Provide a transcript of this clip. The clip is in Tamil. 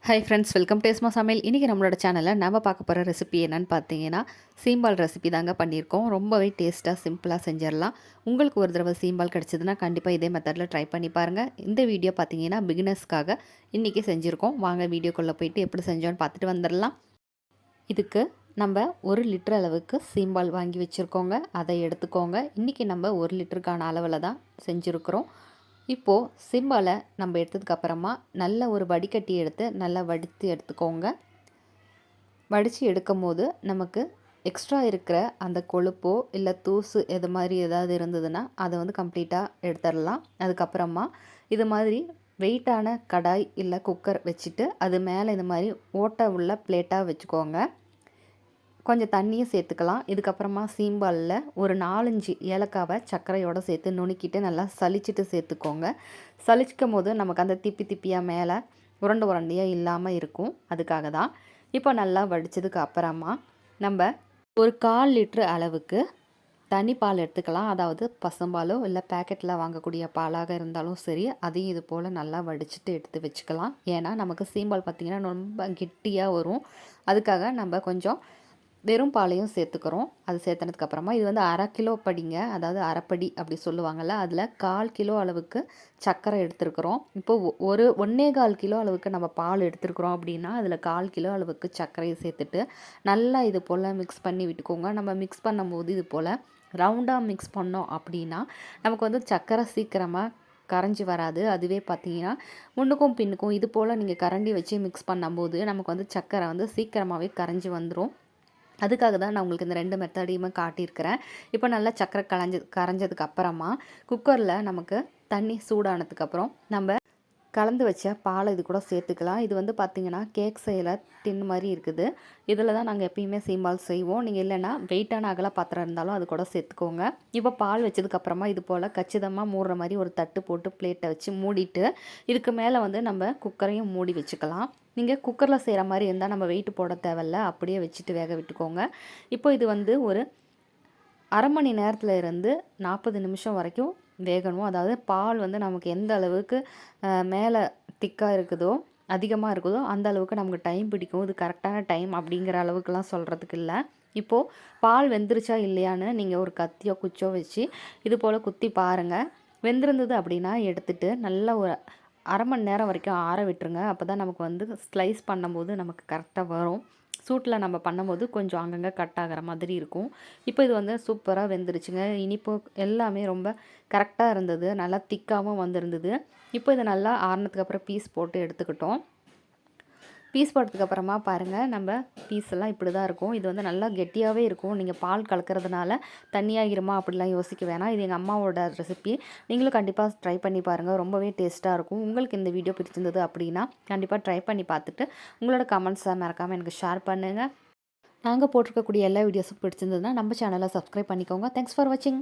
ஹாய் ஃப்ரெண்ட்ஸ், வெல்கம் டு எஸ்மா சமையல். இன்றைக்கி நம்மளோட சேனலில் நம்ம பார்க்க போகிற ரெசிபி என்னென்னு பார்த்தீங்கன்னா, சீம்பால் ரெசிபி தாங்க பண்ணியிருக்கோம். ரொம்பவே டேஸ்ட்டாக சிம்பிளாக செஞ்சிடலாம். உங்களுக்கு ஒரு தடவை சீம்பால் கிடச்சிதுன்னா கண்டிப்பாக இதே மெத்தடில் ட்ரை பண்ணி பாருங்கள். இந்த வீடியோ பார்த்தீங்கன்னா பிகினர்ஸ்க்காக இன்றைக்கி செஞ்சுருக்கோம். வாங்க வீடியோக்குள்ளே போயிட்டு எப்படி செஞ்சோன்னு பார்த்துட்டு வந்துடலாம். இதுக்கு நம்ம 1 லிட்டர் அளவுக்கு சீம்பால் வாங்கி வச்சுருக்கோங்க. அதை எடுத்துக்கோங்க. இன்றைக்கி நம்ம 1 லிட்டருக்கான அளவில் தான் செஞ்சுருக்கிறோம். இப்போது சிம்பாலை நம்ம எடுத்ததுக்கப்புறமா நல்ல ஒரு வடிகட்டி எடுத்து நல்லா வடித்து எடுத்துக்கோங்க. வடித்து எடுக்கும் போது நமக்கு எக்ஸ்ட்ரா இருக்கிற அந்த கொழுப்போ இல்லை தூசு இது மாதிரி ஏதாவது இருந்ததுன்னா அதை வந்து கம்ப்ளீட்டாக எடுத்துடலாம். அதுக்கப்புறமா இது மாதிரி வெயிட்டான கடாய் இல்லை குக்கர் வச்சுட்டு அது மேலே இது மாதிரி ஓட்டை உள்ள பிளேட்டாக வச்சுக்கோங்க. கொஞ்சம் தண்ணியும் சேர்த்துக்கலாம். இதுக்கப்புறமா சீம்பாலில் ஒரு 4-5 ஏலக்காவை சர்க்கரையோடு சேர்த்து நுணுக்கிட்டு நல்லா சலிச்சிட்டு சேர்த்துக்கோங்க. சலிச்சிக்கும் போது நமக்கு அந்த திப்பி திப்பியாக மேலே உருண்டையாக இல்லாமல் இருக்கும். அதுக்காக தான். இப்போ நல்லா வடித்ததுக்கு அப்புறமா நம்ம ஒரு 1/4 லிட்ரு அளவுக்கு தனி பால் எடுத்துக்கலாம். அதாவது பசும்பாலோ இல்லை பேக்கெட்டில் வாங்கக்கூடிய பாலாக இருந்தாலும் சரி, அதையும் இது போல் நல்லா வடிச்சிட்டு எடுத்து வச்சுக்கலாம். ஏன்னா நமக்கு சீம்பால் பார்த்திங்கன்னா ரொம்ப கெட்டியாக வரும். அதுக்காக நம்ம கொஞ்சம் வெறும் பாலையும் சேர்த்துக்கிறோம். அது சேர்த்தனதுக்கப்புறமா இது வந்து 1/2 கிலோ படிங்க, அதாவது அரைப்படி அப்படி சொல்லுவாங்கள்ல, அதில் 1/4 கிலோ அளவுக்கு சர்க்கரை எடுத்துருக்குறோம். இப்போது 1.25 கிலோ அளவுக்கு நம்ம பால் எடுத்துருக்குறோம் அப்படின்னா அதில் 1/4 கிலோ அளவுக்கு சர்க்கரையை சேர்த்துட்டு நல்லா இது போல் மிக்ஸ் பண்ணி விட்டுக்கோங்க. நம்ம மிக்ஸ் பண்ணும்போது இது போல் ரவுண்டாக மிக்ஸ் பண்ணோம் அப்படின்னா நமக்கு வந்து சர்க்கரை சீக்கிரமாக கரைஞ்சி வராது. அதுவே பார்த்தீங்கன்னா முன்னுக்கும் பின்னுக்கும் இது போல் நீங்கள் கரண்டி வச்சு மிக்ஸ் பண்ணும்போது நமக்கு வந்து சர்க்கரை வந்து சீக்கிரமாகவே கரைஞ்சி வந்துடும். அதுக்காக தான் நான் உங்களுக்கு இந்த 2 மெத்தடையுமே காட்டியிருக்கிறேன். இப்போ நல்லா சர்க்கரை கரைஞ்சதுக்கு அப்புறமா குக்கரில் நமக்கு தண்ணி சூடானதுக்கப்புறம் நம்ம கலந்து வச்ச பாலை இது கூட சேர்த்துக்கலாம். இது வந்து பார்த்திங்கன்னா கேக் செய்யல டின் மாதிரி இருக்குது. இதில் தான் நாங்கள் எப்பயுமே சீம்பால் செய்வோம். நீங்கள் இல்லைன்னா வெயிட்டான அகல பாத்திரம் இருந்தாலும் அது கூட சேர்த்துக்கோங்க. இப்போ பால் வச்சதுக்கப்புறமா இது போல் கச்சிதமாக மூடுற மாதிரி ஒரு தட்டு போட்டு பிளேட்டை வச்சு மூடிட்டு இதுக்கு மேலே வந்து நம்ம குக்கரையும் மூடி வச்சுக்கலாம். நீங்கள் குக்கரில் செய்கிற மாதிரி இருந்தால் நம்ம வெயிட் போட தேவையில்ல, அப்படியே வச்சுட்டு வேக விட்டுக்கோங்க. இப்போ இது வந்து ஒரு 1/2 மணி நேரத்தில் இருந்து 40 நிமிஷம் வரைக்கும் வேகணும். அதாவது பால் வந்து நமக்கு எந்த அளவுக்கு மேலே திக்காக இருக்குதோ அதிகமாக இருக்குதோ அந்த அளவுக்கு நமக்கு டைம் பிடிக்கும். இது கரெக்டான டைம் அப்படிங்கிற அளவுக்குலாம் சொல்கிறதுக்கு இல்லை. இப்போது பால் வெந்துருச்சா இல்லையான்னு நீங்கள் ஒரு கத்தியோ குச்சோ வச்சு இது போல் குத்தி பாருங்கள். வெந்திருந்தது அப்படின்னா எடுத்துகிட்டு நல்லா ஒரு 1/2 மணி நேரம் வரைக்கும் ஆற விட்டுருங்க. அப்போ தான் நமக்கு வந்து ஸ்லைஸ் பண்ணும்போது நமக்கு கரெக்டாக வரும். சூட்டில் நம்ம பண்ணும்போது கொஞ்சம் அங்கங்கே கட் ஆகிற மாதிரி இருக்கும். இப்போ இது வந்து சூப்பராக வெந்துருச்சுங்க. இனிப்பு எல்லாமே ரொம்ப கரெக்டாக இருந்தது. நல்லா திக்காகவும் வந்திருந்தது. இப்போ இதை நல்லா ஆறுனதுக்கு அப்புறம் பீஸ் போட்டு எடுத்துக்கிட்டோம். பீஸ் போட்டதுக்கப்புறமா பாருங்கள், நம்ம பீஸ் எல்லாம் இப்படி தான் இருக்கும். இது வந்து நல்லா கெட்டியாகவே இருக்கும். நீங்கள் பால் கலக்கிறதுனால தண்ணியாகிருமா அப்படிலாம் யோசிக்க வேணாம். இது எங்கள் அம்மாவோட ரெசிபி. நீங்களும் கண்டிப்பாக ட்ரை பண்ணி பாருங்கள். ரொம்பவே டேஸ்ட்டாக இருக்கும். உங்களுக்கு இந்த வீடியோ பிடிச்சிருந்தது அப்படின்னா கண்டிப்பாக ட்ரை பண்ணி பார்த்துட்டு உங்களோட கமெண்ட்ஸை மறக்காமல் எனக்கு ஷேர் பண்ணுங்கள். நாங்கள் போட்டிருக்கக்கூடிய எல்லா வீடியோஸும் பிடிச்சிருந்ததுன்னா நம்ம சேனலை சப்ஸ்கிரைப் பண்ணிக்கோங்க. தேங்க்ஸ் ஃபார் வாட்சிங்.